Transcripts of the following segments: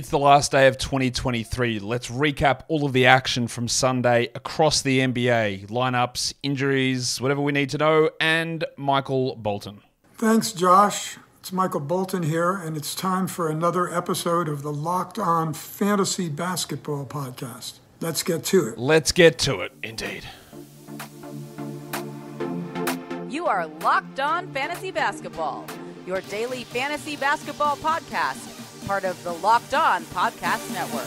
It's the last day of 2023. Let's recap all of the action from Sunday across the NBA. Lineups, injuries, whatever we need to know, and Michael Bolton. Thanks, Josh. It's Michael Bolton here, and it's time for another episode of the Locked On Fantasy Basketball Podcast. Let's get to it. Let's get to it, indeed. You are Locked On Fantasy Basketball, your daily fantasy basketball podcast. Part of the Locked On Podcast Network.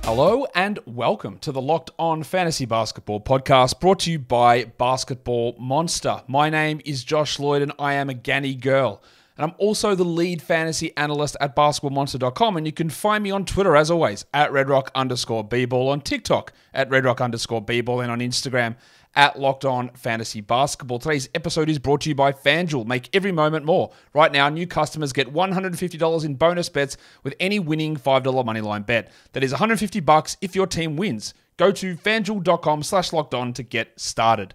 Hello and welcome to the Locked On Fantasy Basketball Podcast, brought to you by Basketball Monster. My name is Josh Lloyd and I am a Ganny girl. And I'm also the lead fantasy analyst at basketballmonster.com, and you can find me on Twitter, as always, at redrock_bball, on TikTok, at redrock_bball, and on Instagram, at Locked On Fantasy Basketball. Today's episode is brought to you by FanDuel. Make every moment more. Right now, new customers get $150 in bonus bets with any winning $5 moneyline bet. That is $150 if your team wins. Go to FanDuel.com/LockedOn to get started.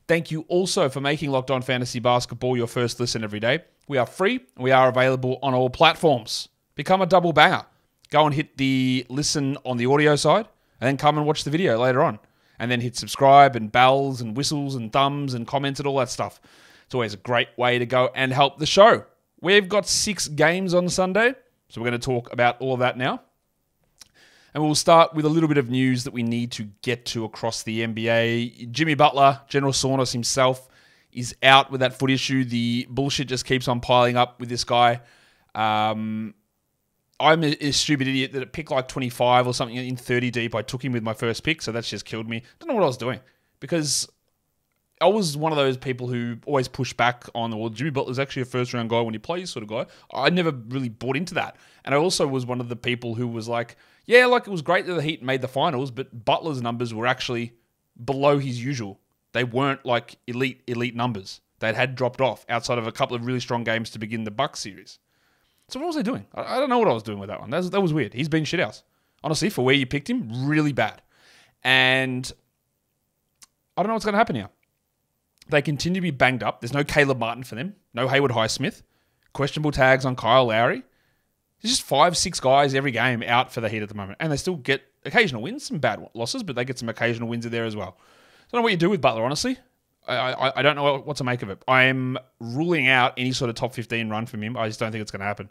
Thank you also for making Locked On Fantasy Basketball your first listen every day. We are free. We are available on all platforms. Become a double banger. Go and hit the listen on the audio side, and then come and watch the video later on. And then hit subscribe and bells and whistles and thumbs and comments and all that stuff. It's always a great way to go and help the show. We've got 6 games on Sunday, so we're going to talk about all of that now. And we'll start with a little bit of news that we need to get to across the NBA. Jimmy Butler, General Soreness himself, is out with that foot issue. The bullshit just keeps on piling up with this guy. I'm a stupid idiot that at pick like 25 or something in 30 deep, I took him with my first pick, so that's just killed me. Don't know what I was doing, because I was one of those people who always push back on, well, Jimmy Butler's actually a first-round guy when he plays sort of guy. I never really bought into that. And I also was one of the people who was like, yeah, like it was great that the Heat made the finals, but Butler's numbers were actually below his usual. They weren't like elite numbers. They had dropped off outside of a couple of really strong games to begin the Bucks series. So what was I doing? I don't know what I was doing with that one. That was weird. He's been shithouse. Honestly, for where you picked him, really bad. And I don't know what's going to happen here. They continue to be banged up. There's no Caleb Martin for them. No Hayward Highsmith. Questionable tags on Kyle Lowry. There's just 5-6 guys every game out for the Heat at the moment. And they still get occasional wins, some bad losses, but they get some occasional wins in there as well. I don't know what you do with Butler, honestly. I don't know what to make of it. I'm ruling out any sort of top 15 run from him. I just don't think it's going to happen.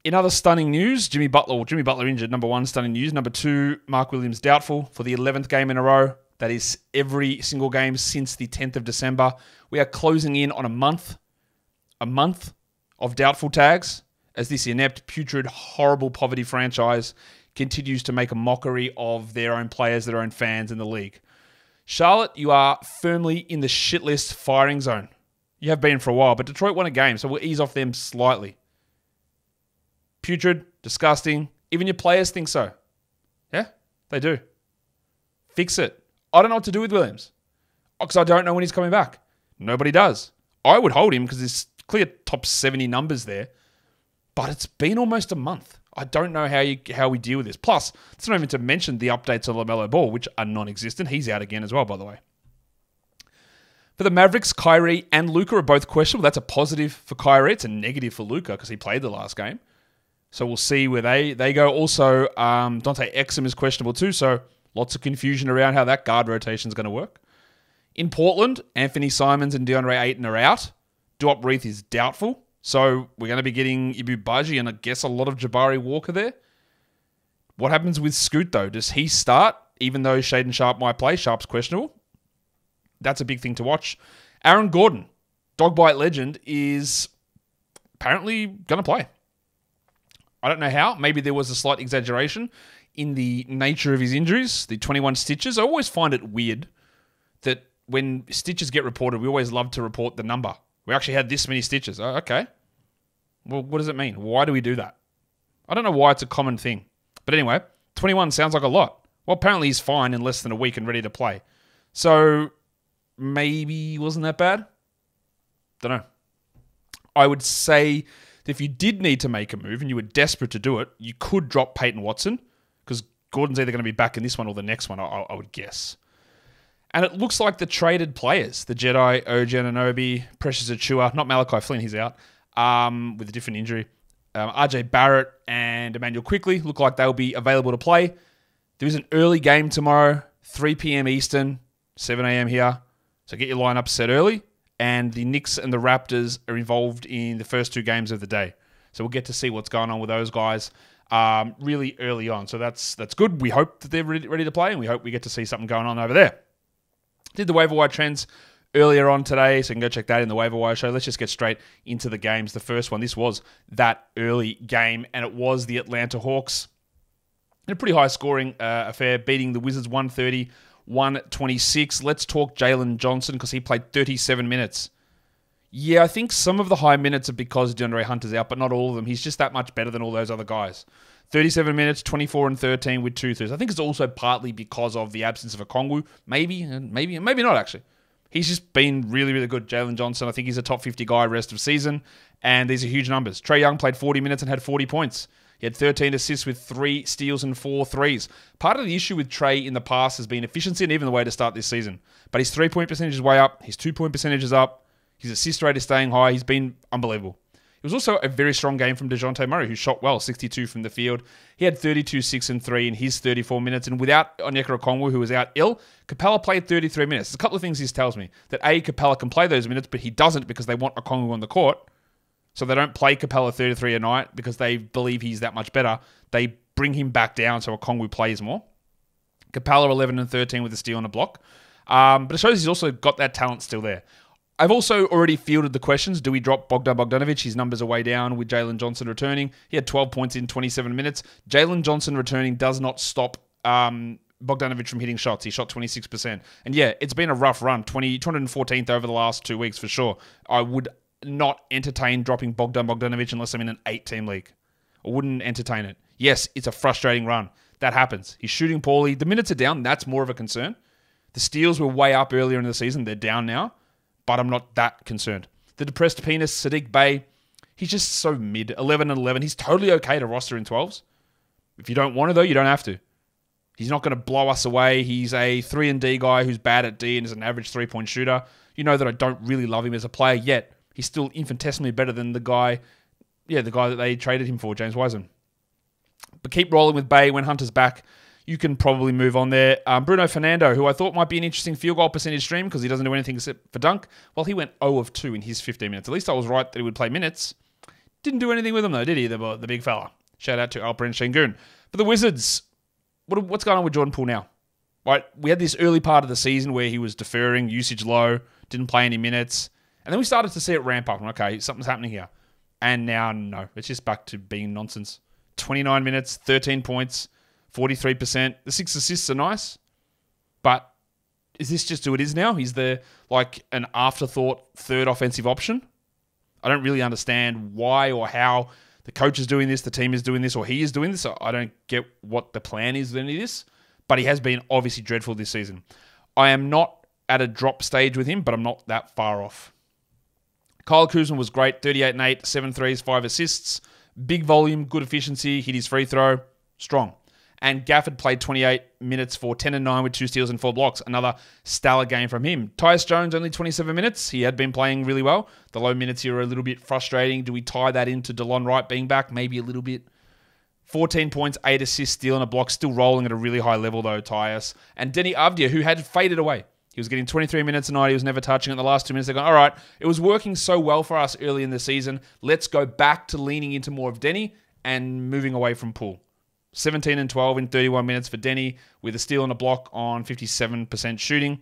In other stunning news, Jimmy Butler injured, number 1, stunning news. Number 2, Mark Williams doubtful for the 11th game in a row. That is every single game since the 10th of December. We are closing in on a month of doubtful tags as this inept, putrid, horrible poverty franchise continues to make a mockery of their own players, their own fans in the league. Charlotte, you are firmly in the shit list firing zone. You have been for a while, but Detroit won a game, so we'll ease off them slightly. Putrid, disgusting. Even your players think so. Yeah, they do. Fix it. I don't know what to do with Williams, because I don't know when he's coming back. Nobody does. I would hold him because there's clear top 70 numbers there, but it's been almost a month. I don't know how we deal with this. Plus, it's not even to mention the updates on LaMelo Ball, which are non-existent. He's out again as well, by the way. For the Mavericks, Kyrie and Luka are both questionable. That's a positive for Kyrie. It's a negative for Luka because he played the last game. So we'll see where they go. Also, Dante Exum is questionable too, so lots of confusion around how that guard rotation is going to work. In Portland, Anthony Simons and DeAndre Ayton are out. Duop Reith is doubtful. So we're going to be getting Ibu Baji and I guess a lot of Jabari Walker there. What happens with Scoot, though? Does he start, even though Shaden Sharp might play? Sharp's questionable. That's a big thing to watch. Aaron Gordon, dog bite legend, is apparently going to play. I don't know how. Maybe there was a slight exaggeration in the nature of his injuries, the 21 stitches. I always find it weird that when stitches get reported, we always love to report the number. We actually had this many stitches. Oh, okay. Well, what does it mean? Why do we do that? I don't know why it's a common thing. But anyway, 21 sounds like a lot. Well, apparently he's fine in less than a week and ready to play. So maybe he wasn't that bad? Don't know. I would say that if you did need to make a move and you were desperate to do it, you could drop Peyton Watson because Gordon's either going to be back in this one or the next one, I would guess. And it looks like the traded players, the Jedi, OG Anunoby, Precious Achua, not Malachi Flynn, he's out, with a different injury. RJ Barrett and Emmanuel Quickly look like they'll be available to play. There is an early game tomorrow, 3 p.m. Eastern, 7 a.m. here. So get your lineup set early. And the Knicks and the Raptors are involved in the first 2 games of the day. So we'll get to see what's going on with those guys really early on. So that's good. We hope that they're ready to play, and we hope we get to see something going on over there. Did the waiver wire trends earlier on today, so you can go check that in the waiver wire show. Let's just get straight into the games. The first one, this was that early game, and it was the Atlanta Hawks in a pretty high-scoring affair, beating the Wizards 130-126. Let's talk Jalen Johnson, because he played 37 minutes. Yeah, I think some of the high minutes are because DeAndre Hunter's out, but not all of them. He's just that much better than all those other guys. 37 minutes, 24 and 13 with 2 threes. I think it's also partly because of the absence of Okongwu. Maybe not, actually. He's just been really, really good. Jalen Johnson, I think he's a top 50 guy rest of season, and these are huge numbers. Trae Young played 40 minutes and had 40 points. He had 13 assists with 3 steals and 4 threes. Part of the issue with Trae in the past has been efficiency and even the way to start this season. But his 3-point percentage is way up. His 2-point percentage is up. His assist rate is staying high. He's been unbelievable. It was also a very strong game from DeJounte Murray, who shot well, 62 from the field. He had 32, 6, and 3 in his 34 minutes. And without Onyeka Okongwu, who was out ill, Capella played 33 minutes. There's a couple of things this tells me. That A, Capella can play those minutes, but he doesn't because they want Okongwu on the court. So they don't play Capella 33 a night because they believe he's that much better. They bring him back down so Okongwu plays more. Capella 11 and 13 with a steal and a block. But it shows he's also got that talent still there. I've also already fielded the questions. Do we drop Bogdan Bogdanovic? His numbers are way down with Jalen Johnson returning. He had 12 points in 27 minutes. Jalen Johnson returning does not stop Bogdanovic from hitting shots. He shot 26%. And yeah, it's been a rough run. 214th over the last 2 weeks for sure. I would not entertain dropping Bogdan Bogdanovic unless I'm in an 8-team league. I wouldn't entertain it. Yes, it's a frustrating run. That happens. He's shooting poorly. The minutes are down. That's more of a concern. The steals were way up earlier in the season. They're down now. But I'm not that concerned. The depressed penis, Sadiq Bey, he's just so mid. 11 and 11. He's totally okay to roster in 12s. If you don't want to, though, you don't have to. He's not going to blow us away. He's a 3-and-D guy who's bad at D and is an average 3-point shooter. You know that I don't really love him as a player yet. He's still infinitesimally better than the guy that they traded him for, James Wiseman. But keep rolling with Bey. When Hunter's back, you can probably move on there. Bruno Fernando, who I thought might be an interesting field goal percentage stream because he doesn't do anything except for dunk. Well, he went 0 of 2 in his 15 minutes. At least I was right that he would play minutes. Didn't do anything with him, though, did he, the big fella? Shout out to Alperen Şengün. For the Wizards, what's going on with Jordan Poole now? Right, we had this early part of the season where he was deferring, usage low, didn't play any minutes. And then we started to see it ramp up. Okay, something's happening here. And now, no, it's just back to being nonsense. 29 minutes, 13 points. 43%. The 6 assists are nice, but is this just who it is now? He's an afterthought third offensive option. I don't really understand why or how the coach is doing this, the team is doing this, or he is doing this. I don't get what the plan is with any of this, but he has been obviously dreadful this season. I am not at a drop stage with him, but I'm not that far off. Kyle Kuzma was great, 38 and 8, 7 threes, 5 assists, big volume, good efficiency, hit his free throw, strong. And Gafford played 28 minutes for 10 and 9 with 2 steals and 4 blocks. Another stellar game from him. Tyus Jones, only 27 minutes. He had been playing really well. The low minutes here are a little bit frustrating. Do we tie that into DeLon Wright being back? Maybe a little bit. 14 points, 8 assists, steal and a block. Still rolling at a really high level though, Tyus. And Denny Avdia, who had faded away. He was getting 23 minutes a night. He was never touching it. In the last 2 minutes, they're going, all right, it was working so well for us early in the season. Let's go back to leaning into more of Denny and moving away from Poole. 17 and 12 in 31 minutes for Denny with a steal and a block on 57% shooting.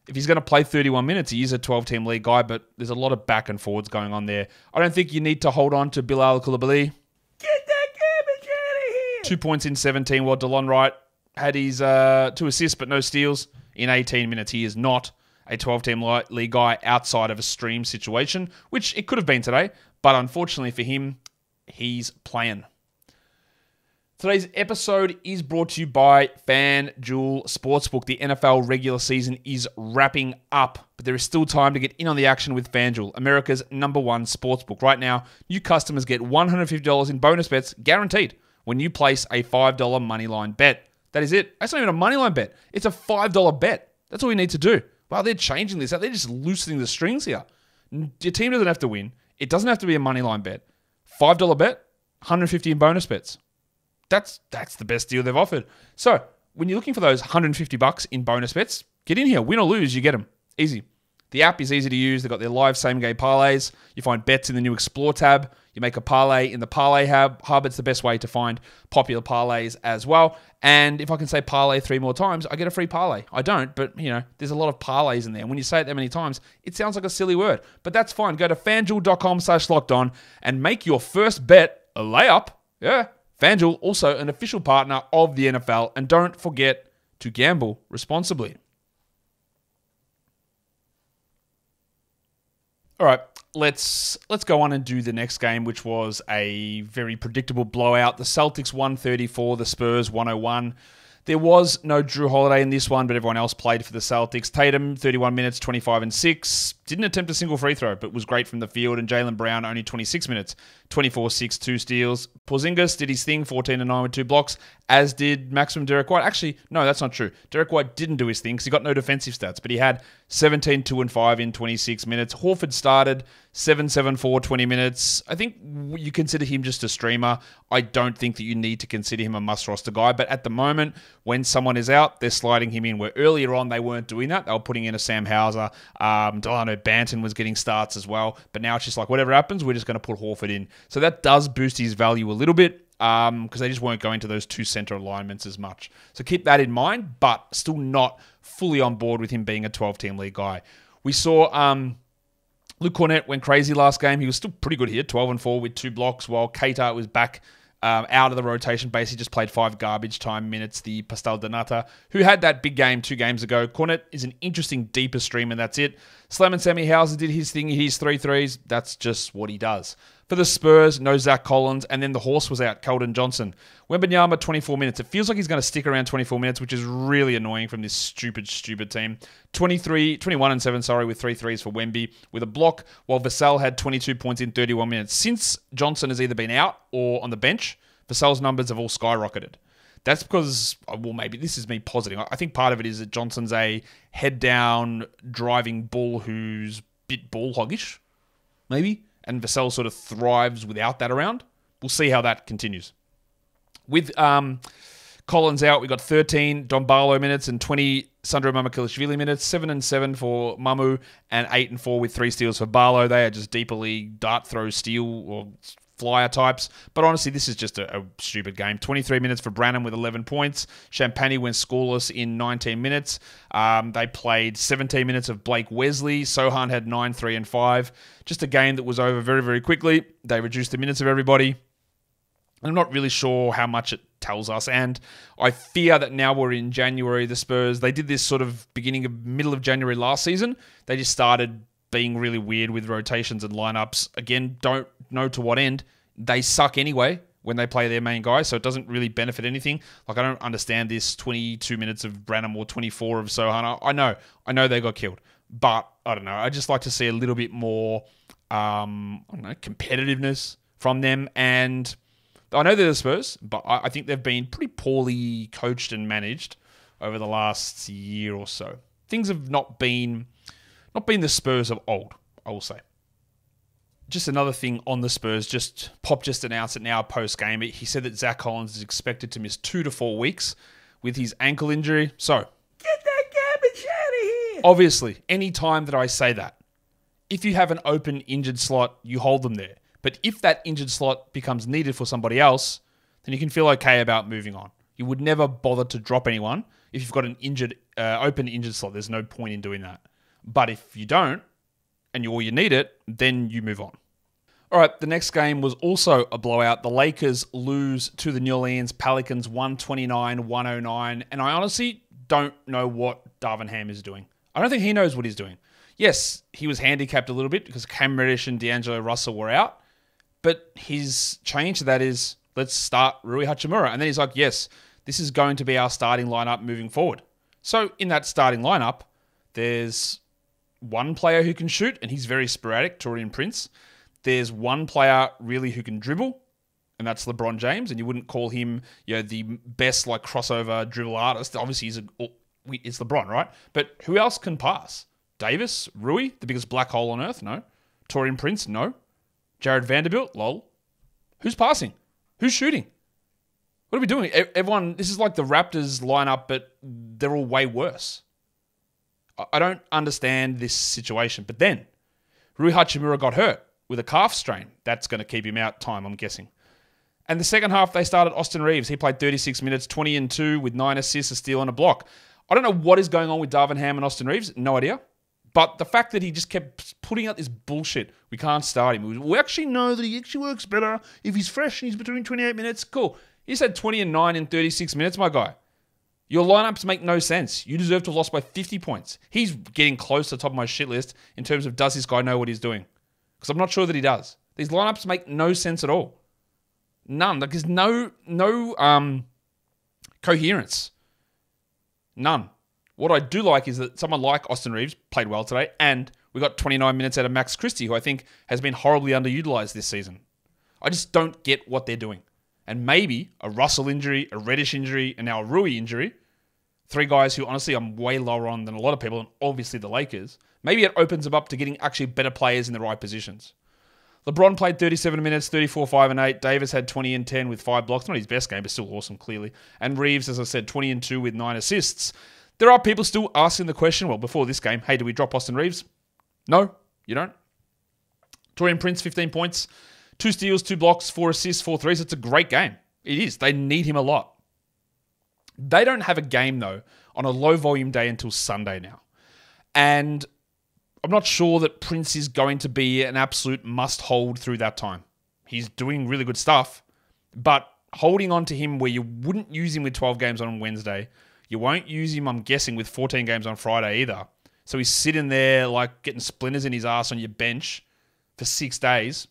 If he's going to play 31 minutes, he is a 12-team league guy, but there's a lot of back and forwards going on there. I don't think you need to hold on to Bilal Coulibaly. Get that garbage out of here! 2 points in 17, while DeLon Wright had his 2 assists but no steals in 18 minutes. He is not a 12-team league guy outside of a stream situation, which it could have been today, but unfortunately for him, he's playing. Today's episode is brought to you by FanDuel Sportsbook. The NFL regular season is wrapping up, but there is still time to get in on the action with FanDuel, America's #1 sportsbook. Right now, new customers get $150 in bonus bets guaranteed when you place a $5 moneyline bet. That is it. That's not even a moneyline bet. It's a $5 bet. That's all you need to do. Wow, they're changing this. They're just loosening the strings here. Your team doesn't have to win. It doesn't have to be a money line bet. $5 bet, 150 in bonus bets. That's the best deal they've offered. So when you're looking for those $150 in bonus bets, get in here. Win or lose, you get them. Easy. The app is easy to use. They've got their live same-game parlays. You find bets in the new Explore tab. You make a parlay in the Parlay Hub. It's the best way to find popular parlays as well. And if I can say parlay 3 more times, I get a free parlay. I don't, but, there's a lot of parlays in there. And when you say it that many times, it sounds like a silly word. But that's fine. Go to fanduel.com/lockedon and make your first bet a layup. Yeah. FanDuel, also an official partner of the NFL. And don't forget to gamble responsibly. All right, let's go on and do the next game, which was a very predictable blowout. The Celtics 134, the Spurs 101. There was no Drew Holiday in this one, but everyone else played for the Celtics. Tatum, 31 minutes, 25 and 6. Didn't attempt a single free throw, but was great from the field. And Jaylen Brown, only 26 minutes, 24, 6, 2 steals. Porzingis did his thing, 14 and 9 with 2 blocks, as did maximum Derek White. Actually, no, that's not true. Derek White didn't do his thing because he got no defensive stats, but he had 17, 2 and 5 in 26 minutes. Horford started 7, 7, 4, 20 minutes. I think you consider him just a streamer. I don't think that you need to consider him a must-roster guy, but at the moment, when someone is out, they're sliding him in, where earlier on they weren't doing that. They were putting in a Sam Hauser. Delano Banton was getting starts as well, but now it's just like, whatever happens, we're just going to put Horford in. So that does boost his value a little bit, because they just weren't going to those 2 center alignments as much. So keep that in mind, but still not fully on board with him being a 12-team league guy. We saw Luke Cornett went crazy last game. He was still pretty good here, 12 and 4 with 2 blocks, while Keita was back out of the rotation, basically just played 5 garbage time minutes, the Pastel de Nata, who had that big game 2 games ago. Cornett is an interesting, deeper streamer, and that's it. Slam and Sammy Hauser did his thing. He hit 3 threes. That's just what he does. For the Spurs, no Zach Collins, and then the horse was out, Keldon Johnson. Wembanyama, 24 minutes. It feels like he's going to stick around 24 minutes, which is really annoying from this stupid team. 21 and 7, with 3 threes for Wemby, with a block, while Vassell had 22 points in 31 minutes. Since Johnson has either been out or on the bench, Vassell's numbers have all skyrocketed. That's because, well, maybe this is me positing. I think part of it is that Johnson's a head-down driving bull who's a bit ball-hoggish, maybe. And Vassell sort of thrives without that around. We'll see how that continues. With Collins out, we got 13 Don Barlow minutes and 20 Sandro Mamakilishvili minutes, 7 and 7 for Mamu, and 8 and 4 with 3 steals for Barlow. They are just deeper league dart throw steal or flyer types. But honestly, this is just a stupid game. 23 minutes for Branham with 11 points. Champagny went scoreless in 19 minutes. They played 17 minutes of Blake Wesley. Sohan had 9, 3, and 5. Just a game that was over very, very quickly. They reduced the minutes of everybody. I'm not really sure how much it tells us, and I fear that now we're in January, the Spurs, they did this sort of middle of January last season. They just started being really weird with rotations and lineups. Again, don't know to what end. They suck anyway when they play their main guy, so it doesn't really benefit anything. Like, I don't understand this 22 minutes of Branham or 24 of Sohan. I know they got killed, but I don't know. I just like to see a little bit more competitiveness from them, and I know they're the Spurs, but I think they've been pretty poorly coached and managed over the last year or so. Things have not been the Spurs of old, I will say. Just another thing on the Spurs, Pop just announced it now post-game. He said that Zach Collins is expected to miss 2 to 4 weeks with his ankle injury. So, get that garbage out of here! Obviously, any time that I say that, if you have an open injured slot, you hold them there. But if that injured slot becomes needed for somebody else, then you can feel okay about moving on. You would never bother to drop anyone if you've got an open injured slot. There's no point in doing that. But if you don't, and you need it, then you move on. All right, the next game was also a blowout. The Lakers lose to the New Orleans Pelicans 129-109. And I honestly don't know what Darvin Ham is doing. I don't think he knows what he's doing. Yes, he was handicapped a little bit because Cam Reddish and D'Angelo Russell were out. But his change to that is, let's start Rui Hachimura. And then he's like, yes, this is going to be our starting lineup moving forward. So in that starting lineup, there's one player who can shoot, and he's very sporadic, Taurean Prince. There's one player really who can dribble, and that's LeBron James. And you wouldn't call him the best crossover dribble artist. Obviously, he's it's LeBron, right? But who else can pass? Davis? Rui? The biggest black hole on earth? No. Taurean Prince? No. Jared Vanderbilt? Lol. Who's passing? Who's shooting? What are we doing? Everyone, this is like the Raptors lineup, but they're all way worse. I don't understand this situation. But then, Rui Hachimura got hurt with a calf strain. That's going to keep him out time, I'm guessing. And the second half, they started Austin Reeves. He played 36 minutes, 20 and 2 with 9 assists, a steal, and a block. I don't know what is going on with Darvin Ham and Austin Reeves. No idea. But the fact that he just kept putting out this bullshit, we can't start him. We actually know that he actually works better if he's fresh and he's between 28 minutes. Cool. He said 20 and 9 in 36 minutes, my guy. Your lineups make no sense. You deserve to have lost by 50 points. He's getting close to the top of my shit list in terms of does this guy know what he's doing? Because I'm not sure that he does. These lineups make no sense at all. None. Like, there's no coherence. None. What I do like is that someone like Austin Reeves played well today, and we got 29 minutes out of Max Christie, who I think has been horribly underutilized this season. I just don't get what they're doing. And maybe a Russell injury, a Reddish injury, and now a Rui injury, 3 guys who honestly I'm way lower on than a lot of people, and obviously the Lakers, maybe it opens them up to getting actually better players in the right positions. LeBron played 37 minutes, 34, 5 and 8. Davis had 20 and 10 with 5 blocks. Not his best game, but still awesome, clearly. And Reeves, as I said, 20 and 2 with 9 assists. There are people still asking the question, well, before this game, hey, do we drop Austin Reeves? No, you don't. Taurean Prince, 15 points, 2 steals, 2 blocks, 4 assists, 4 threes. It's a great game. It is. They need him a lot. They don't have a game, though, on a low-volume day until Sunday now. And I'm not sure that Prince is going to be an absolute must-hold through that time. He's doing really good stuff, but holding on to him where you wouldn't use him with 12 games on Wednesday, you won't use him, I'm guessing, with 14 games on Friday either. So he's sitting there like getting splinters in his ass on your bench for 6 days.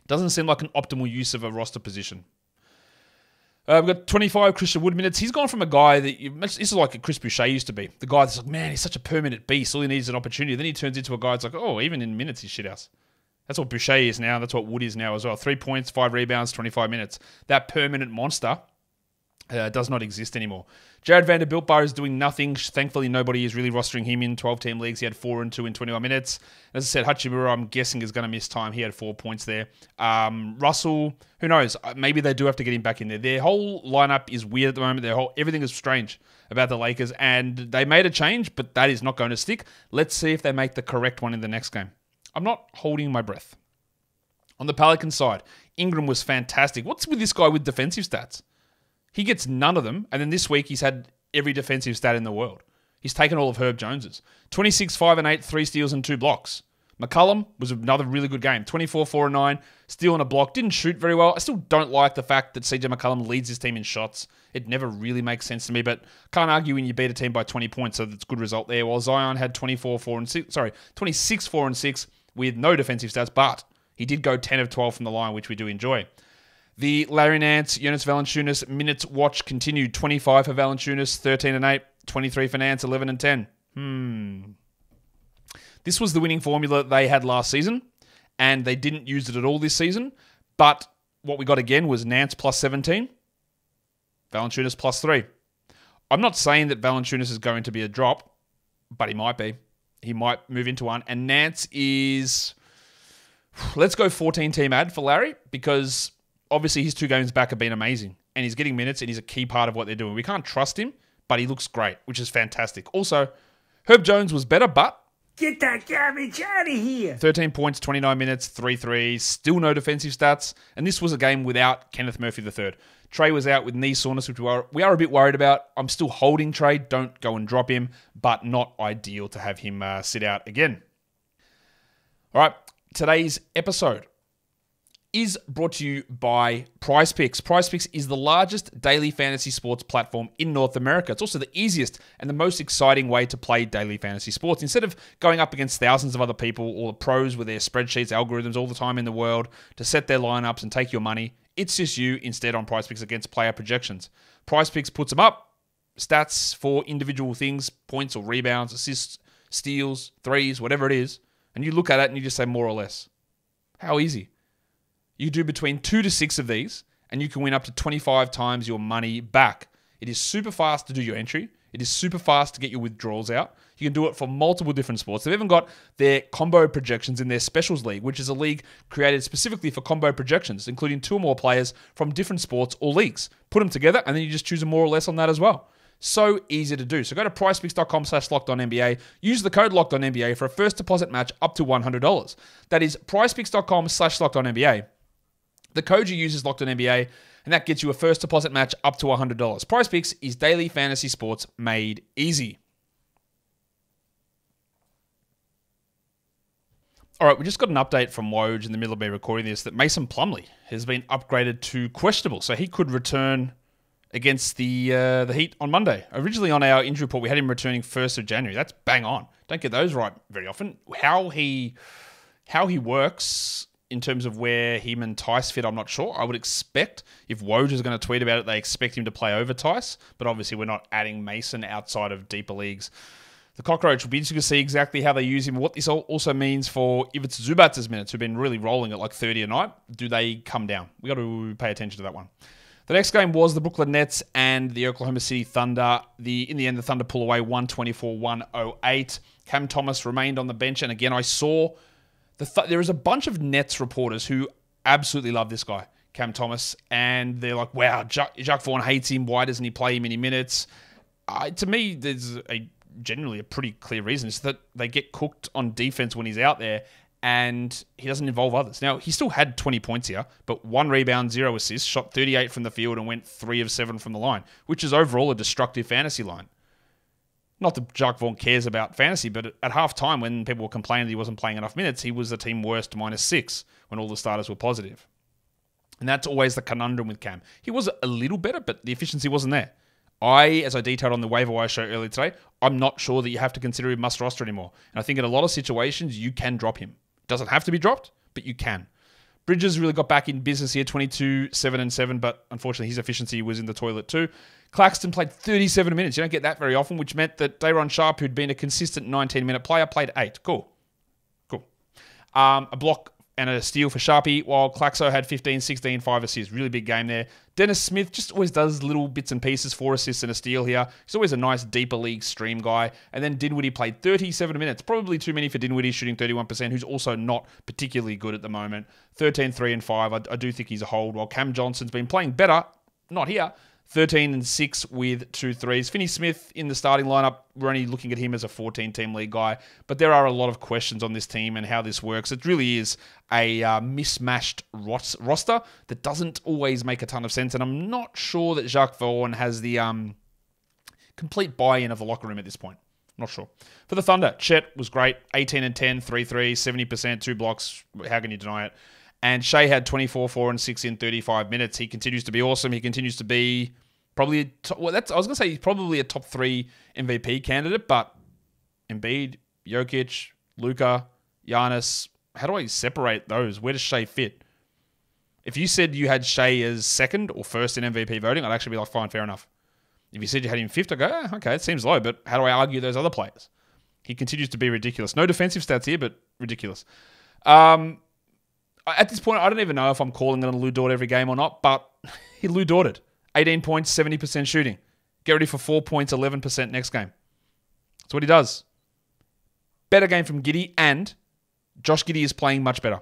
Doesn't seem like an optimal use of a roster position. We've got 25 Christian Wood minutes. He's gone from a guy that... This is like a Chris Boucher used to be. The guy that's like, man, he's such a permanent beast. All he needs is an opportunity. Then he turns into a guy that's like, oh, even in minutes, he's shithouse. That's what Boucher is now. That's what Wood is now as well. 3 points, 5 rebounds, 25 minutes. That permanent monster does not exist anymore. Jared Vanderbilt Bar is doing nothing. Thankfully, nobody is really rostering him in 12-team leagues. He had 4 and 2 in 21 minutes. As I said, Hachimura, I'm guessing, is going to miss time. He had 4 points there. Russell, who knows? Maybe they do have to get him back in there. Their whole lineup is weird at the moment. Everything is strange about the Lakers, and they made a change, but that is not going to stick. Let's see if they make the correct one in the next game. I'm not holding my breath. On the Pelicans side, Ingram was fantastic. What's with this guy with defensive stats? He gets none of them, and then this week he's had every defensive stat in the world. He's taken all of Herb Jones's. 26, 5 and 8, 3 steals and 2 blocks. McCollum was another really good game. 24, 4 and 9, steal and a block. Didn't shoot very well. I still don't like the fact that CJ McCollum leads his team in shots. It never really makes sense to me, but can't argue when you beat a team by 20 points, so that's a good result there. While Zion had 26, 4 and 6 with no defensive stats, but he did go 10 of 12 from the line, which we do enjoy. The Larry Nance, Jonas Valanciunas minutes watch continued. 25 for Valanciunas, 13 and 8, 23 for Nance, 11 and 10. This was the winning formula they had last season, and they didn't use it at all this season. But what we got again was Nance plus 17, Valanciunas plus 3. I'm not saying that Valanciunas is going to be a drop, but he might be. He might move into one. And Nance is... Let's go 14-team ad for Larry, because... Obviously, his 2 games back have been amazing, and he's getting minutes, and he's a key part of what they're doing. We can't trust him, but he looks great, which is fantastic. Also, Herb Jones was better, but... Get that garbage out of here! 13 points, 29 minutes, 3 threes, still no defensive stats, and this was a game without Kenneth Murphy III. Trae was out with knee soreness, which we are a bit worried about. I'm still holding Trae. Don't go and drop him, but not ideal to have him sit out again. All right, today's episode is brought to you by PrizePicks. PrizePicks is the largest daily fantasy sports platform in North America. It's also the easiest and the most exciting way to play daily fantasy sports. Instead of going up against thousands of other people, all the pros with their spreadsheets, algorithms all the time in the world to set their lineups and take your money, it's just you instead on PrizePicks against player projections. PrizePicks puts them up, stats for individual things, points or rebounds, assists, steals, threes, whatever it is, and you look at it and you just say more or less. How easy. You do between 2 to 6 of these, and you can win up to 25 times your money back. It is super fast to do your entry. It is super fast to get your withdrawals out. You can do it for multiple different sports. They've even got their combo projections in their specials league, which is a league created specifically for combo projections, including 2 or more players from different sports or leagues. Put them together, and then you just choose more or less on that as well. So easy to do. So go to PricePicks.com/LockedOnNBA. Use the code LockedOnNBA for a first deposit match up to $100. That is PricePicks.com/LockedOnNBA. The code you use is LockedOnNBA, and that gets you a first deposit match up to $100. PricePicks is daily fantasy sports made easy. All right, we just got an update from Woj in the middle of me recording this that Mason Plumlee has been upgraded to questionable, so he could return against the Heat on Monday. Originally on our injury report, we had him returning 1st of January. That's bang on. Don't get those right very often. How he works in terms of where him and Tice fit, I'm not sure. I would expect if Woj is going to tweet about it, they expect him to play over Tice, but obviously we're not adding Mason outside of deeper leagues. The Cockroach will be interesting to see exactly how they use him. What this also means for Ivica Zubac's minutes, who've been really rolling at like 30 a night. Do they come down? We got to pay attention to that one. The next game was the Brooklyn Nets and the Oklahoma City Thunder. In the end, the Thunder pull away 124-108. Cam Thomas remained on the bench, and again, I saw there is a bunch of Nets reporters who absolutely love this guy, Cam Thomas, and they're like, wow, Jacques Vaughn hates him. Why doesn't he play him any minutes? To me, there's generally a pretty clear reason. It's that they get cooked on defense when he's out there, and he doesn't involve others. Now, he still had 20 points here, but 1 rebound, 0 assists, shot 38 from the field, and went 3 of 7 from the line, which is overall a destructive fantasy line. Not that Jacques Vaughn cares about fantasy, but at halftime, when people were complaining he wasn't playing enough minutes, he was the team worst -6 when all the starters were positive. And that's always the conundrum with Cam. He was a little better, but the efficiency wasn't there. As I detailed on the waiver wire show earlier today, I'm not sure that you have to consider him must roster anymore. And I think in a lot of situations, you can drop him. Doesn't have to be dropped, but you can. Bridges really got back in business here, 22, 7 and 7, but unfortunately his efficiency was in the toilet too. Claxton played 37 minutes. You don't get that very often, which meant that Day'Ron Sharpe, who'd been a consistent 19-minute player, played 8. Cool. A block and a steal for Sharpie, while Claxo had 15, 16, 5 assists. Really big game there. Dennis Smith just always does little bits and pieces, 4 assists and a steal here. He's always a nice deeper league stream guy. And then Dinwiddie played 37 minutes. Probably too many for Dinwiddie, shooting 31%, who's also not particularly good at the moment. 13, 3 and 5. I do think he's a hold, while Cam Johnson's been playing better. Not here. 13 and 6 with 2 threes. Finney Smith in the starting lineup, we're only looking at him as a 14-team league guy, but there are a lot of questions on this team and how this works. It really is a mismatched roster that doesn't always make a ton of sense, and I'm not sure that Jacques Vaughn has the complete buy-in of the locker room at this point. Not sure. For the Thunder, Chet was great. 18 and 10, 3 threes, 70%, 2 blocks. How can you deny it? And Shea had 24, 4 and 6 in 35 minutes. He continues to be awesome. He continues to be probably, I was going to say he's probably a top 3 MVP candidate, but Embiid, Jokic, Luka, Giannis, how do I separate those? Where does Shea fit? If you said you had Shea as second or first in MVP voting, I'd actually be like, fine, fair enough. If you said you had him fifth, I'd go, okay, it seems low, but how do I argue those other players? He continues to be ridiculous. No defensive stats here, but ridiculous. At this point, I don't even know if I'm calling it a Lou Dort every game or not, but he Lou Dorted. 18 points, 70% shooting. Get ready for 4 points, 11% next game. That's what he does. Better game from Giddey, and Josh Giddey is playing much better.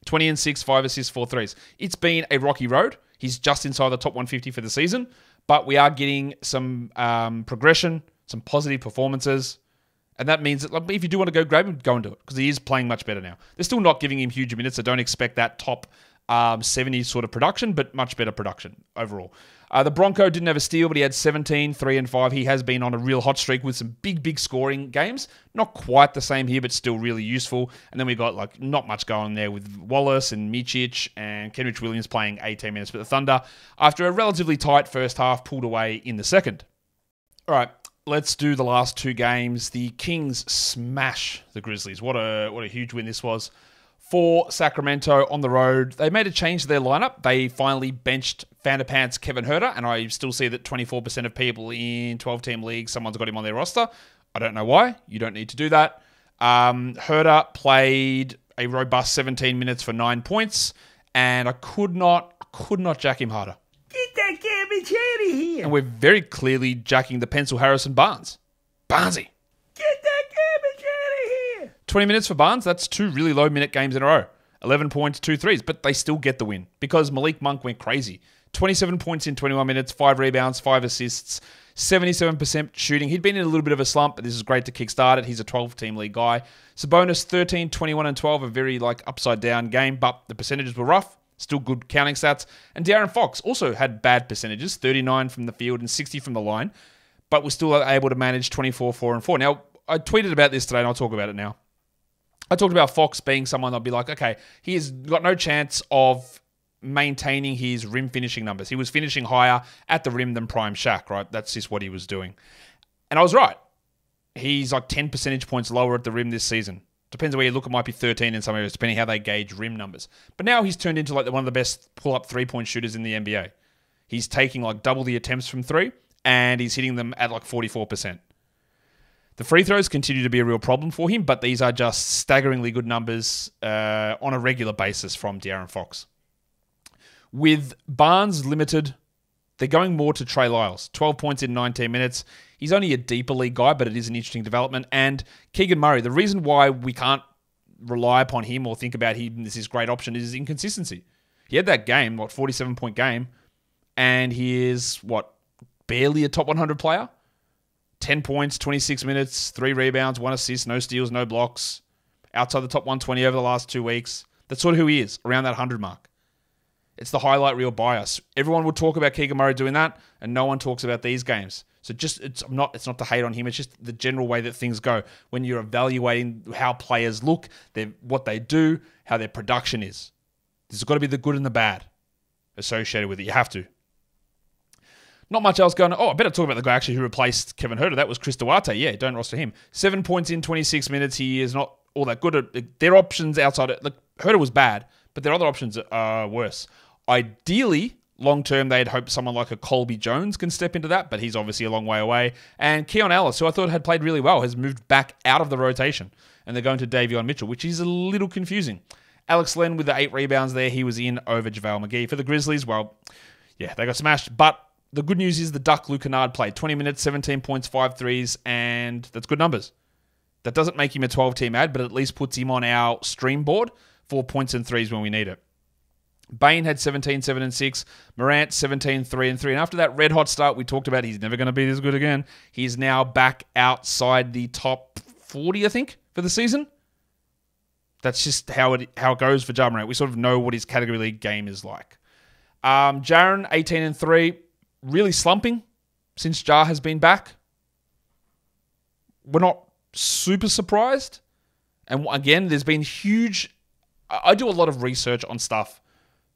20 and 6, 5 assists, 4 threes. It's been a rocky road. He's just inside the top 150 for the season, but we are getting some progression, some positive performances. And that means that if you do want to go grab him, go and do it, because he is playing much better now. They're still not giving him huge minutes, so don't expect that top 70 sort of production, but much better production overall. The Bronco didn't have a steal, but he had 17, 3 and 5. He has been on a real hot streak with some big scoring games. Not quite the same here, but still really useful. And then we got not much going there with Wallace and Micic and Kenrich Williams playing 18 minutes. But the Thunder, after a relatively tight first half, pulled away in the second. All right. Let's do the last 2 games. The Kings smash the Grizzlies. What a huge win this was for Sacramento on the road. They made a change to their lineup. They finally benched Vanderpants Kevin Huerter, and I still see that 24% of people in 12-team leagues, someone's got him on their roster. I don't know why. You don't need to do that. Huerter played a robust 17 minutes for 9 points, and I could not jack him harder. Get that garbage Johnny here. And we're very clearly jacking the pencil Harrison Barnes. Barnesy. Get that garbage out of here. 20 minutes for Barnes. That's 2 really low minute games in a row. 11 points, 2 threes, but they still get the win because Malik Monk went crazy. 27 points in 21 minutes, 5 rebounds, 5 assists, 77% shooting. He'd been in a little bit of a slump, but this is great to kickstart it. He's a 12-team league guy. Sabonis, 13, 21, and 12, a very upside-down game, but the percentages were rough. Still good counting stats. And De'Aaron Fox also had bad percentages, 39 from the field and 60 from the line, but was still able to manage 24, 4, and 4. Now, I tweeted about this today, and I'll talk about it now. I talked about Fox being someone I'd be like, okay, he has got no chance of maintaining his rim finishing numbers. He was finishing higher at the rim than prime Shaq, right? That's just what he was doing. And I was right. He's 10 percentage points lower at the rim this season. Depends on where you look, it might be 13 in some areas, depending how they gauge rim numbers. But now he's turned into one of the best pull-up three-point shooters in the NBA. He's taking double the attempts from three, and he's hitting them at 44%. The free throws continue to be a real problem for him, but these are just staggeringly good numbers on a regular basis from De'Aaron Fox. With Barnes limited, they're going more to Trey Lyles. 12 points in 19 minutes. He's only a deeper league guy, but it is an interesting development. And Keegan Murray, the reason why we can't rely upon him or think about him as his great option is his inconsistency. He had that game, 47-point game, and he is, barely a top 100 player? 10 points, 26 minutes, 3 rebounds, 1 assist, no steals, no blocks. Outside the top 120 over the last 2 weeks. That's sort of who he is, around that 100 mark. It's the highlight reel bias. Everyone will talk about Keegan Murray doing that, and no one talks about these games. So it's not to hate on him. It's just the general way that things go when you're evaluating how players look, what they do, how their production is. There's got to be the good and the bad associated with it. You have to. Not much else going on. Oh, I better talk about the guy actually who replaced Kevin Huerter. That was Chris Duarte. Yeah, don't roster him. 7 points in 26 minutes. He is not all that good. Their options outside it. Look, Huerter was bad, but their other options are worse. Ideally, long-term, they'd hope someone like a Colby Jones can step into that, but he's obviously a long way away. And Keon Ellis, who I thought had played really well, has moved back out of the rotation. And they're going to Davion Mitchell, which is a little confusing. Alex Len with the 8 rebounds there. He was in over JaVale McGee. For the Grizzlies, well, yeah, they got smashed. But the good news is the Duck Luke Kennard played 20 minutes, 17 points, 5 threes, and that's good numbers. That doesn't make him a 12-team ad, but at least puts him on our stream board for points and threes when we need it. Bane had 17, 7, and 6. Morant, 17, 3, and 3. And after that red-hot start we talked about, he's never going to be this good again. He's now back outside the top 40, I think, for the season. That's just how it goes for Ja Morant. We sort of know what his category league game is like. Jaren, 18 and 3, really slumping since Ja has been back. We're not super surprised. And again, there's been huge... I do a lot of research on stuff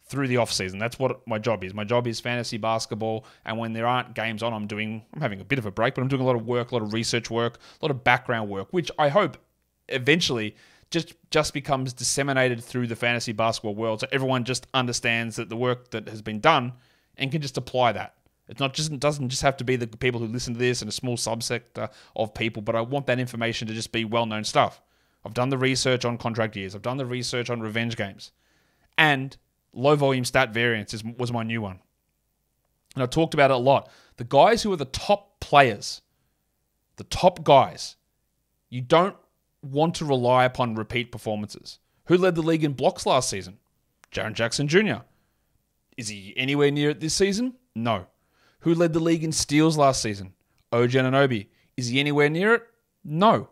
through the off-season. That's what my job is. My job is fantasy basketball, and when there aren't games on, I'm having a bit of a break, but I'm doing a lot of work, a lot of research work, a lot of background work, which I hope eventually just becomes disseminated through the fantasy basketball world, so everyone just understands that the work that has been done and can just apply that. It doesn't just have to be the people who listen to this and a small subsector of people, but I want that information to just be well-known stuff. I've done the research on contract years. I've done the research on revenge games. And low-volume stat variance was my new one. And I talked about it a lot. The guys who are the top players, the top guys, you don't want to rely upon repeat performances. Who led the league in blocks last season? Jaren Jackson Jr. Is he anywhere near it this season? No. Who led the league in steals last season? OG Anunoby. Is he anywhere near it? No.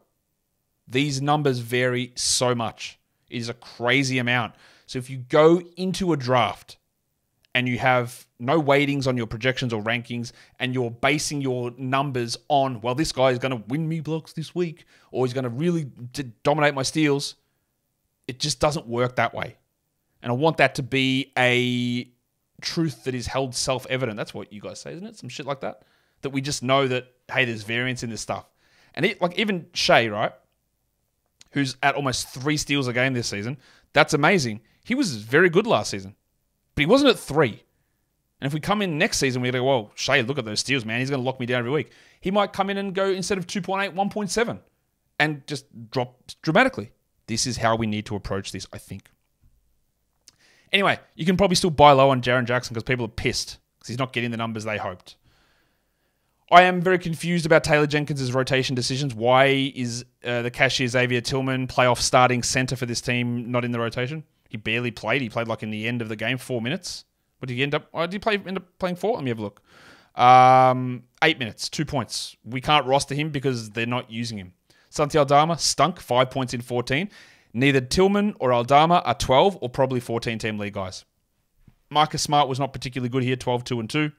These numbers vary so much. It is a crazy amount. So if you go into a draft and you have no weightings on your projections or rankings and you're basing your numbers on, well, this guy is going to win me blocks this week or he's going to really dominate my steals, it just doesn't work that way. And I want that to be a truth that is held self-evident. That's what you guys say, isn't it? Some shit like that. That we just know that, hey, there's variance in this stuff. And even Shea, right? Who's at almost 3 steals a game this season. That's amazing. He was very good last season. But he wasn't at 3. And if we come in next season, we go, well, Shea, look at those steals, man. He's going to lock me down every week. He might come in and go, instead of 2.8, 1.7. And just drop dramatically. This is how we need to approach this, I think. Anyway, you can probably still buy low on Jaren Jackson because people are pissed. because he's not getting the numbers they hoped. I am very confused about Taylor Jenkins' rotation decisions. Why is the cashier Xavier Tillman, playoff starting center for this team, not in the rotation? He barely played. He played like in the end of the game, 4 minutes. What did he end up? Did he end up playing 4? Let me have a look. 8 minutes, 2 points. We can't roster him because they're not using him. Santi Aldama stunk, 5 points in 14. Neither Tillman or Aldama are 12 or probably 14-team league guys. Marcus Smart was not particularly good here, 12, 2, and 2.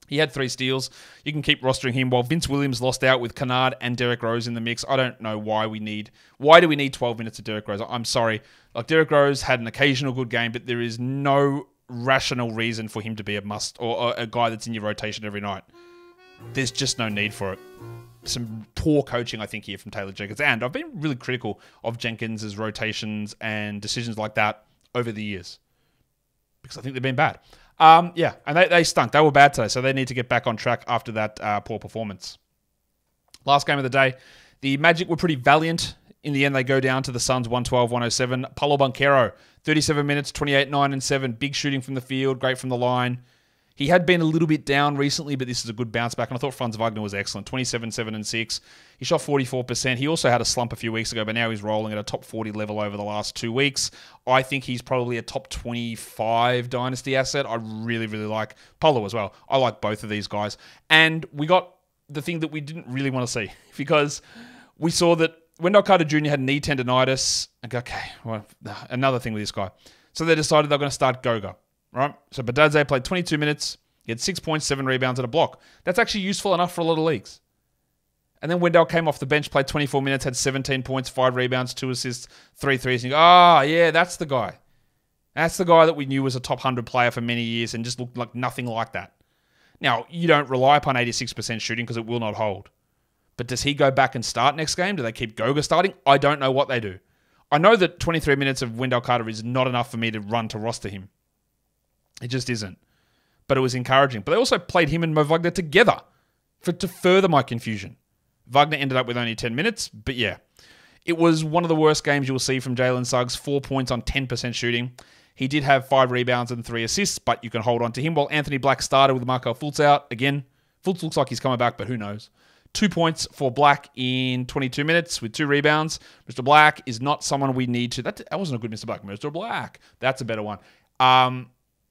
He had 3 steals. You can keep rostering him while Vince Williams lost out with Kennard and Derrick Rose in the mix. I don't know why do we need 12 minutes of Derrick Rose? I'm sorry. Like, Derrick Rose had an occasional good game, but there is no rational reason for him to be a must or a guy that's in your rotation every night. There's just no need for it. Some poor coaching, I think, here from Taylor Jenkins. And I've been really critical of Jenkins' rotations and decisions like that over the years because I think they've been bad. And they stunk. They were bad today, so they need to get back on track after that poor performance. Last game of the day, the Magic were pretty valiant. In the end, they go down to the Suns 112-107. Paulo Banchero, 37 minutes, 28, 9, and 7. Big shooting from the field, great from the line. He had been a little bit down recently, but this is a good bounce back. And I thought Franz Wagner was excellent. 27, 7, and 6. He shot 44%. He also had a slump a few weeks ago, but now he's rolling at a top 40 level over the last 2 weeks. I think he's probably a top 25 dynasty asset. I really, really like Paulo as well. I like both of these guys. And we got the thing that we didn't really want to see because we saw that Wendell Carter Jr. had knee tendonitis. Okay, well, another thing with this guy. So they decided they're going to start Goga. Right, so Badadze played 22 minutes. He had 6 points, 7 rebounds, and a block. That's actually useful enough for a lot of leagues. And then Wendell came off the bench, played 24 minutes, had 17 points, 5 rebounds, 2 assists, 3 threes. And you go, yeah, that's the guy. That's the guy that we knew was a top 100 player for many years and just looked like nothing like that. Now, you don't rely upon 86% shooting because it will not hold. But does he go back and start next game? Do they keep Goga starting? I don't know what they do. I know that 23 minutes of Wendell Carter is not enough for me to run to roster him. It just isn't. But it was encouraging. But they also played him and Mo Wagner together to further my confusion. Wagner ended up with only 10 minutes, but yeah. It was one of the worst games you will see from Jalen Suggs. 4 points on 10% shooting. He did have 5 rebounds and 3 assists, but you can hold on to him. While Anthony Black started with Markelle Fultz out. Again, Fultz looks like he's coming back, but who knows. 2 points for Black in 22 minutes with 2 rebounds. Mr. Black is not someone we need to... That wasn't a good Mr. Black. Mr. Black. That's a better one.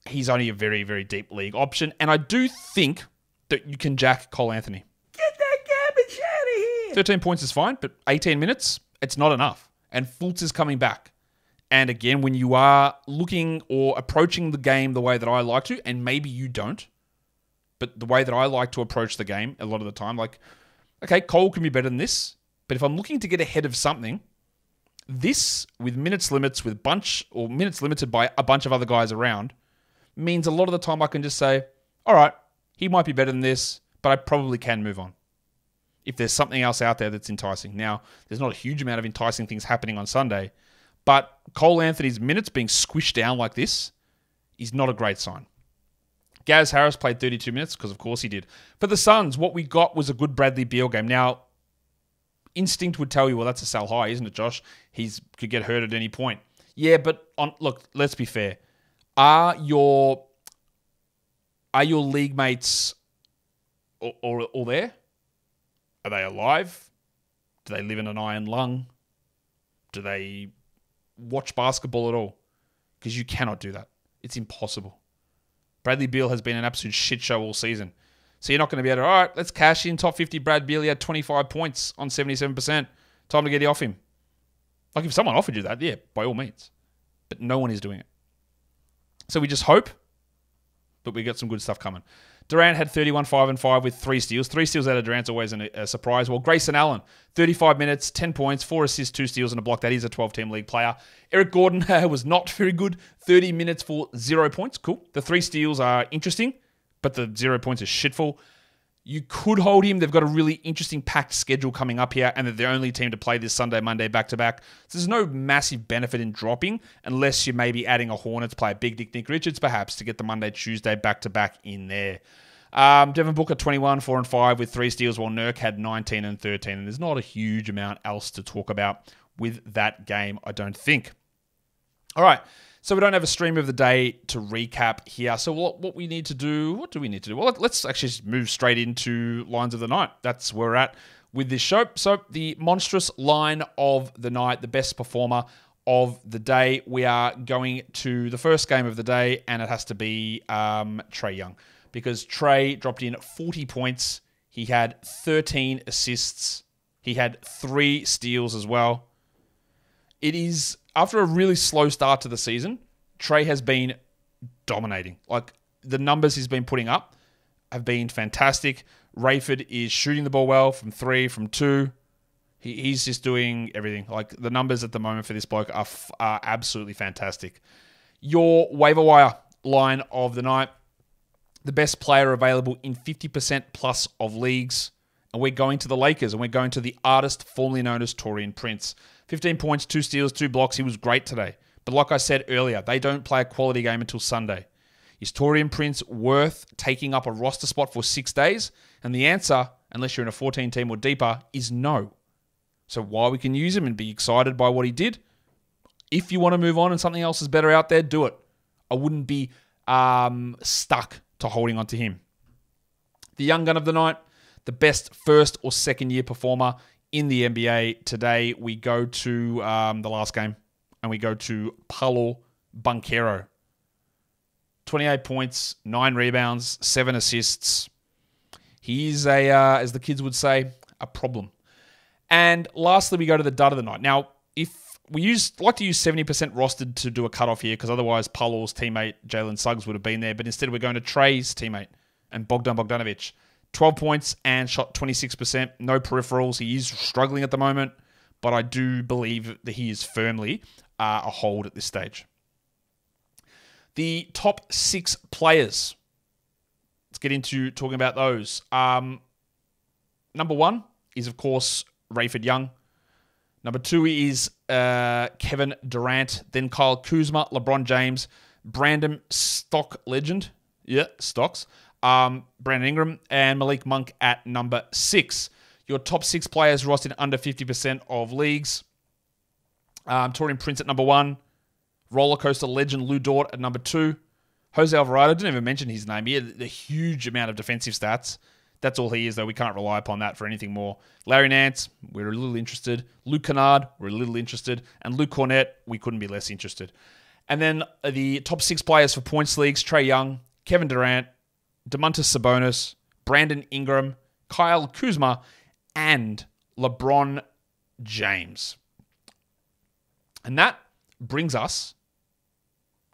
He's only a very, very deep league option. And I do think that you can jack Cole Anthony. Get that garbage out of here. 13 points is fine, but 18 minutes, it's not enough. And Fultz is coming back. And again, when you are looking or approaching the game the way that I like to, and maybe you don't, but the way that I like to approach the game a lot of the time, like, okay, Cole can be better than this, but if I'm looking to get ahead of something, this with minutes limited by a bunch of other guys around means a lot of the time I can just say, all right, he might be better than this, but I probably can move on. If there's something else out there that's enticing. Now, there's not a huge amount of enticing things happening on Sunday, but Cole Anthony's minutes being squished down like this is not a great sign. Gaz Harris played 32 minutes, because of course he did. For the Suns, what we got was a good Bradley Beal game. Now, instinct would tell you, well, that's a sell high, isn't it, Josh? He could get hurt at any point. Yeah, but look, let's be fair. Are your league mates all there? Are they alive? Do they live in an iron lung? Do they watch basketball at all? Because you cannot do that. It's impossible. Bradley Beal has been an absolute shit show all season. So you're not going to be able to, all right, let's cash in top 50 Brad Beal. He had 25 points on 77%. Time to get it off him. Like if someone offered you that, yeah, by all means. But no one is doing it. So we just hope, but we got some good stuff coming. Durant had 31, 5, and 5 with 3 steals. 3 steals out of Durant's always a surprise. Well, Grayson Allen, 35 minutes, 10 points, 4 assists, 2 steals, and a block. That is a 12-team league player. Eric Gordon was not very good. 30 minutes for 0 points. Cool. The 3 steals are interesting, but the 0 points is shitful. You could hold him. They've got a really interesting packed schedule coming up here, and they're the only team to play this Sunday, Monday, back-to-back. So there's no massive benefit in dropping unless you're maybe adding a Hornets player, Big Dick Nick Richards, perhaps, to get the Monday, Tuesday back-to-back in there. Devin Booker, 21, 4, and 5 with 3 steals, while Nurk had 19 and 13. And there's not a huge amount else to talk about with that game, I don't think. All right. So we don't have a stream of the day to recap here. So what we need to do, what do we need to do? Well, let's actually move straight into lines of the night. That's where we're at with this show. So the monstrous line of the night, the best performer of the day. We are going to the first game of the day, and it has to be Trae Young, because Trae dropped in 40 points. He had 13 assists. He had 3 steals as well. It is, after a really slow start to the season, Trae has been dominating. Like, the numbers he's been putting up have been fantastic. Rayford is shooting the ball well from 3, from 2. He's just doing everything. Like, the numbers at the moment for this bloke are absolutely fantastic. Your waiver wire line of the night, the best player available in 50% plus of leagues. And we're going to the Lakers, and we're going to the artist formerly known as Taurean Prince. 15 points, 2 steals, 2 blocks. He was great today. But like I said earlier, they don't play a quality game until Sunday. Is Taurean Prince worth taking up a roster spot for 6 days? And the answer, unless you're in a 14 team or deeper, is no. So while we can use him and be excited by what he did, if you want to move on and something else is better out there, do it. I wouldn't be stuck to holding on to him. The young gun of the night, the best first or second year performer in the NBA. Today we go to the last game, and we go to Paolo Banchero. 28 points, 9 rebounds, 7 assists. He's as the kids would say, a problem. And lastly, we go to the dud of the night. Now, if we like to use 70% rostered to do a cutoff here, because otherwise Paolo's teammate Jalen Suggs would have been there, but instead we're going to Trae's teammate and Bogdan Bogdanovic. 12 points and shot 26%. No peripherals. He is struggling at the moment, but I do believe that he is firmly a hold at this stage. The top 6 players. Let's get into talking about those. Number 1 is, of course, Rayford Young. Number 2 is Kevin Durant. Then Kyle Kuzma, LeBron James, Brandon Stock legend. Yeah, Stocks. Brandon Ingram, and Malik Monk at number 6. Your top 6 players rostered under 50% of leagues. Taurean Prince at number 1. Roller coaster legend Lou Dort at number 2. Jose Alvarado, didn't even mention his name. He had a huge amount of defensive stats. That's all he is, though. We can't rely upon that for anything more. Larry Nance, we're a little interested. Luke Kennard, we're a little interested. And Luke Cornett, we couldn't be less interested. And then the top 6 players for points leagues, Trae Young, Kevin Durant, Domantas Sabonis, Brandon Ingram, Kyle Kuzma, and LeBron James. And that brings us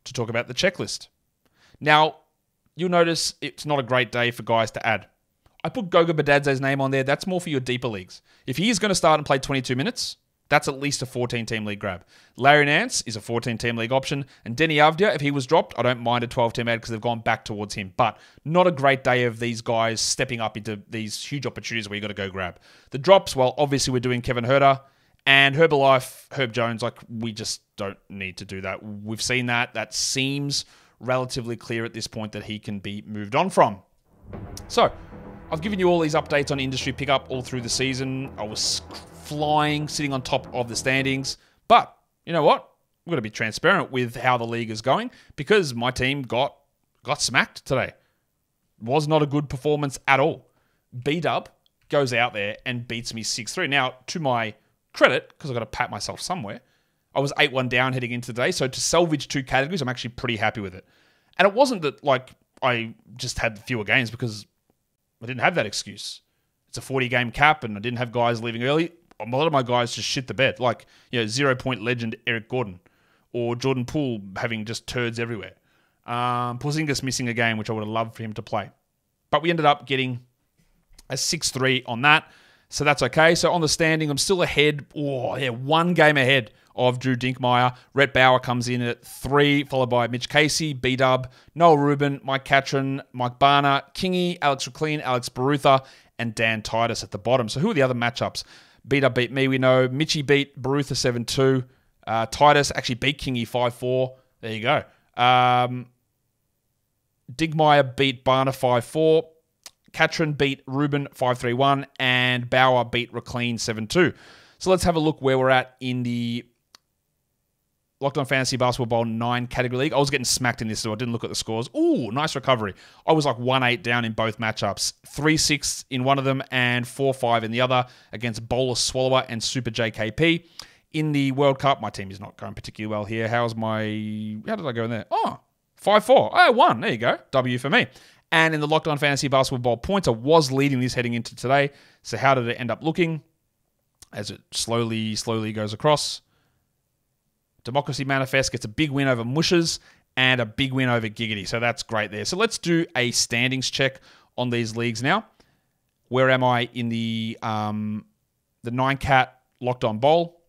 to talk about the checklist. Now, you'll notice it's not a great day for guys to add. I put Goga Badadze's name on there. That's more for your deeper leagues. If he is going to start and play 22 minutes, that's at least a 14-team league grab. Larry Nance is a 14-team league option. And Denny Avdia, if he was dropped, I don't mind a 12-team add because they've gone back towards him. But not a great day of these guys stepping up into these huge opportunities where you got to go grab. The drops, well, obviously we're doing Kevin Huerter and Herbalife, Herb Jones. Like, we just don't need to do that. We've seen that. That seems relatively clear at this point that he can be moved on from. So, I've given you all these updates on industry pickup all through the season. I was flying, sitting on top of the standings. But you know what? We're going to be transparent with how the league is going because my team got smacked today. Was not a good performance at all. B-Dub goes out there and beats me 6-3. Now, to my credit, because I've got to pat myself somewhere, I was 8-1 down heading into today. So to salvage 2 categories, I'm actually pretty happy with it. And it wasn't that like I just had fewer games because I didn't have that excuse. It's a 40-game cap and I didn't have guys leaving early. A lot of my guys just shit the bed. Like, 0-point legend Eric Gordon or Jordan Poole having just turds everywhere. Porzingis missing a game, which I would have loved for him to play. But we ended up getting a 6-3 on that. So that's okay. So on the standing, I'm still ahead. 1 game ahead of Drew Dinkmeyer. Rhett Bauer comes in at 3, followed by Mitch Casey, B-Dub, Noel Rubin, Mike Catron, Mike Barner, Kingy, Alex Raclean, Alex Barutha, and Dan Titus at the bottom. So who are the other matchups? B-Dub beat me, we know. Mitchie beat Barutha 7-2. Titus actually beat Kingy 5-4. There you go. Dinkmeyer beat Barner 5-4. Catron beat Rubin 5-3-1. And Bauer beat Raclean 7-2. So let's have a look where we're at in the Locked On Fantasy Basketball Bowl 9 category league. I was getting smacked in this, so I didn't look at the scores. Ooh, nice recovery. I was like 1-8 down in both matchups. 3-6 in one of them and 4-5 in the other against Bowler Swallower and Super JKP. In the World Cup, my team is not going particularly well here. How did I go in there? Oh, 5-4. I won. There you go. W for me. And in the Locked On Fantasy Basketball Bowl points, I was leading this heading into today. So how did it end up looking as it slowly goes across? Democracy Manifest gets a big win over Mushers and a big win over Giggity. So that's great there. So let's do a standings check on these leagues now. Where am I in the 9-cat Locked On Bowl?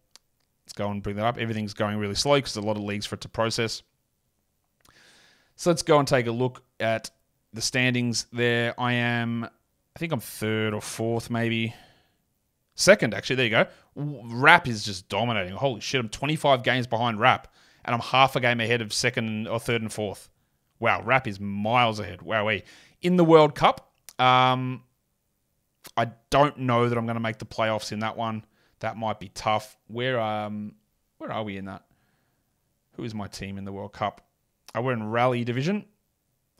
Let's go and bring that up. Everything's going really slow because there's a lot of leagues for it to process. So let's go and take a look at the standings there. I think I'm third or fourth maybe. Second, actually. There you go. Rap is just dominating. Holy shit, I'm 25 games behind Rap, and I'm half a game ahead of second or third and fourth. Wow, Rap is miles ahead. Wowee. In the World Cup, I don't know that I'm going to make the playoffs in that one. That might be tough. Where are we in that? Who is my team in the World Cup? We're in Rally Division.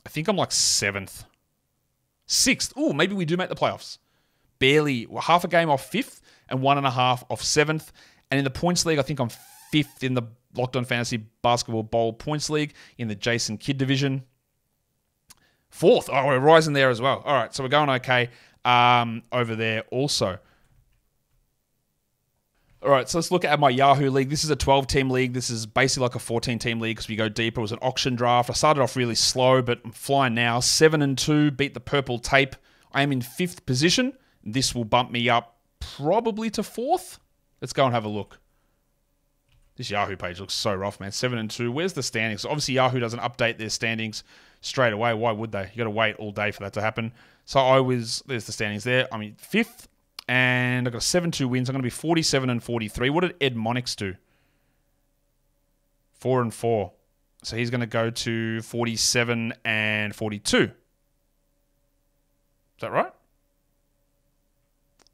I think I'm like 7th. 6th. Ooh, maybe we do make the playoffs. Barely. We're half a game off 5th and 1.5 off 7th. And in the points league, I think I'm 5th in the Locked On Fantasy Basketball Bowl points league in the Jason Kidd division. 4th. Oh, we're rising there as well. All right, so we're going okay over there also. All right, so let's look at my Yahoo League. This is a 12-team league. This is basically like a 14-team league because we go deeper. It was an auction draft. I started off really slow, but I'm flying now. 7-2, beat the purple tape. I am in 5th position. This will bump me up probably to 4th. Let's go and have a look. This Yahoo page looks so rough, man. 7-2. Where's the standings? Obviously, Yahoo doesn't update their standings straight away. Why would they? You got to wait all day for that to happen. So there's the standings there. I'm in 5th. And I've got 7-2 wins. I'm going to be 47-43. What did Ed Monix do? 4-4. So he's going to go to 47-42. Is that right?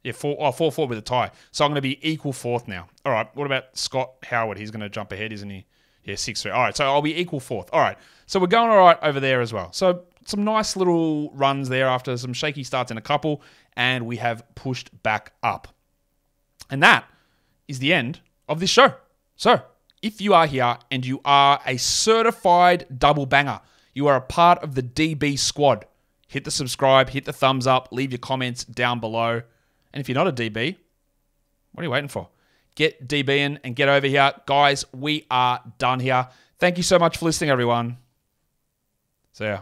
Yeah, 4-4 with a tie. So I'm going to be equal 4th now. All right. What about Scott Howard? He's going to jump ahead, isn't he? Yeah, 6-3. All right. So I'll be equal 4th. All right. So we're going all right over there as well. So some nice little runs there after some shaky starts in a couple, and we have pushed back up. And that is the end of this show. So if you are here and you are a certified double banger, you are a part of the DB squad, hit the subscribe, hit the thumbs up, leave your comments down below. And if you're not a DB, what are you waiting for? Get DBing and get over here. Guys, we are done here. Thank you so much for listening, everyone. See ya.